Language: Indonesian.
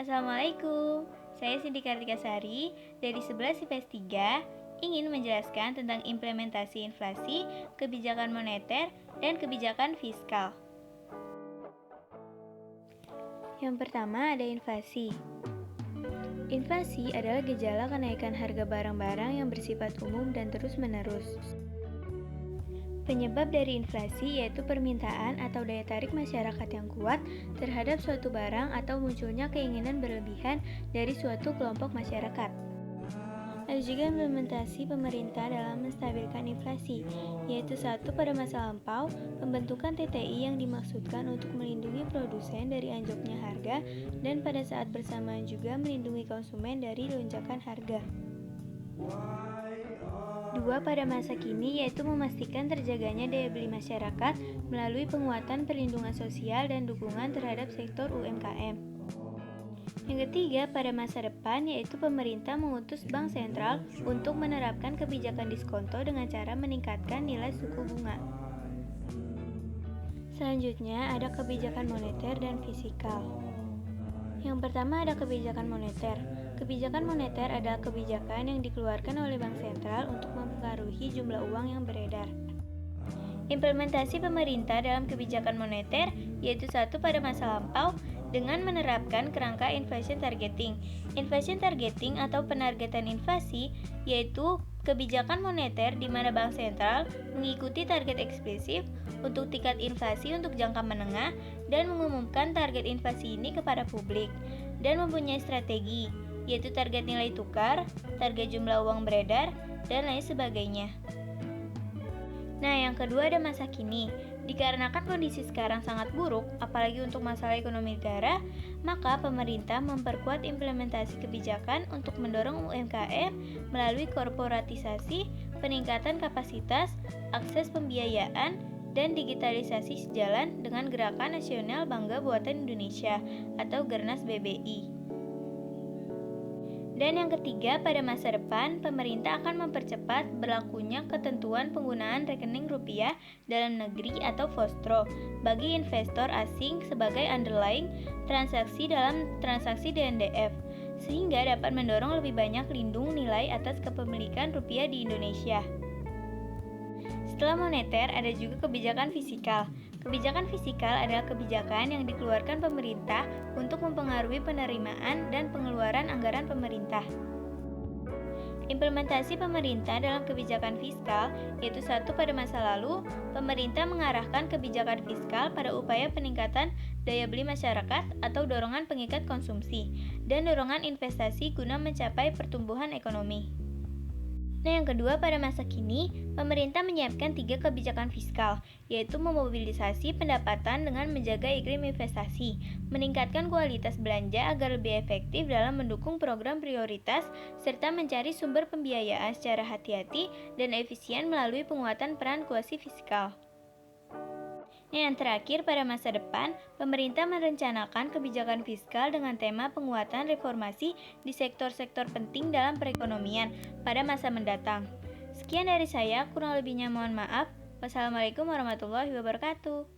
Assalamualaikum, saya Cindy Kartika Sari dari 11 IPS 3 ingin menjelaskan tentang implementasi inflasi, kebijakan moneter, dan kebijakan fiskal. Yang pertama ada inflasi. Inflasi adalah gejala kenaikan harga barang-barang yang bersifat umum dan terus-menerus. Penyebab dari inflasi yaitu permintaan atau daya tarik masyarakat yang kuat terhadap suatu barang atau munculnya keinginan berlebihan dari suatu kelompok masyarakat. Ada juga implementasi pemerintah dalam menstabilkan inflasi, yaitu satu pada masa lampau, pembentukan TTI yang dimaksudkan untuk melindungi produsen dari anjloknya harga dan pada saat bersamaan juga melindungi konsumen dari lonjakan harga. Dua pada masa kini yaitu memastikan terjaganya daya beli masyarakat melalui penguatan perlindungan sosial dan dukungan terhadap sektor UMKM. Yang ketiga pada masa depan yaitu pemerintah mengutus bank sentral untuk menerapkan kebijakan diskonto dengan cara meningkatkan nilai suku bunga. Selanjutnya ada kebijakan moneter dan fiskal. Yang pertama ada kebijakan moneter. Kebijakan moneter adalah kebijakan yang dikeluarkan oleh bank sentral untuk mempengaruhi jumlah uang yang beredar. Implementasi pemerintah dalam kebijakan moneter yaitu satu pada masa lampau dengan menerapkan kerangka inflation targeting. Inflation targeting atau penargetan inflasi yaitu kebijakan moneter di mana bank sentral mengikuti target eksplisit untuk tingkat inflasi untuk jangka menengah dan mengumumkan target inflasi ini kepada publik dan mempunyai strategi yaitu target nilai tukar, target jumlah uang beredar, dan lain sebagainya. Nah, yang kedua ada masa kini. Dikarenakan kondisi sekarang sangat buruk, apalagi untuk masalah ekonomi negara, maka pemerintah memperkuat implementasi kebijakan untuk mendorong UMKM melalui korporatisasi, peningkatan kapasitas, akses pembiayaan, dan digitalisasi sejalan dengan Gerakan Nasional Bangga Buatan Indonesia atau Gernas BBI. Dan yang ketiga, pada masa depan, pemerintah akan mempercepat berlakunya ketentuan penggunaan rekening rupiah dalam negeri atau FOSTRO bagi investor asing sebagai underlying transaksi dalam transaksi DNDF, sehingga dapat mendorong lebih banyak lindung nilai atas kepemilikan rupiah di Indonesia. Setelah moneter, ada juga kebijakan fiskal. Kebijakan fiskal adalah kebijakan yang dikeluarkan pemerintah untuk mempengaruhi penerimaan dan pengeluaran anggaran pemerintah. Implementasi pemerintah dalam kebijakan fiskal yaitu satu pada masa lalu, pemerintah mengarahkan kebijakan fiskal pada upaya peningkatan daya beli masyarakat atau dorongan pengikat konsumsi dan dorongan investasi guna mencapai pertumbuhan ekonomi. Nah, yang kedua pada masa kini, pemerintah menyiapkan 3 kebijakan fiskal, yaitu memobilisasi pendapatan dengan menjaga iklim investasi, meningkatkan kualitas belanja agar lebih efektif dalam mendukung program prioritas, serta mencari sumber pembiayaan secara hati-hati dan efisien melalui penguatan peran kuasi fiskal. Yang terakhir, pada masa depan, pemerintah merencanakan kebijakan fiskal dengan tema penguatan reformasi di sektor-sektor penting dalam perekonomian pada masa mendatang. Sekian dari saya, kurang lebihnya mohon maaf. Wassalamualaikum warahmatullahi wabarakatuh.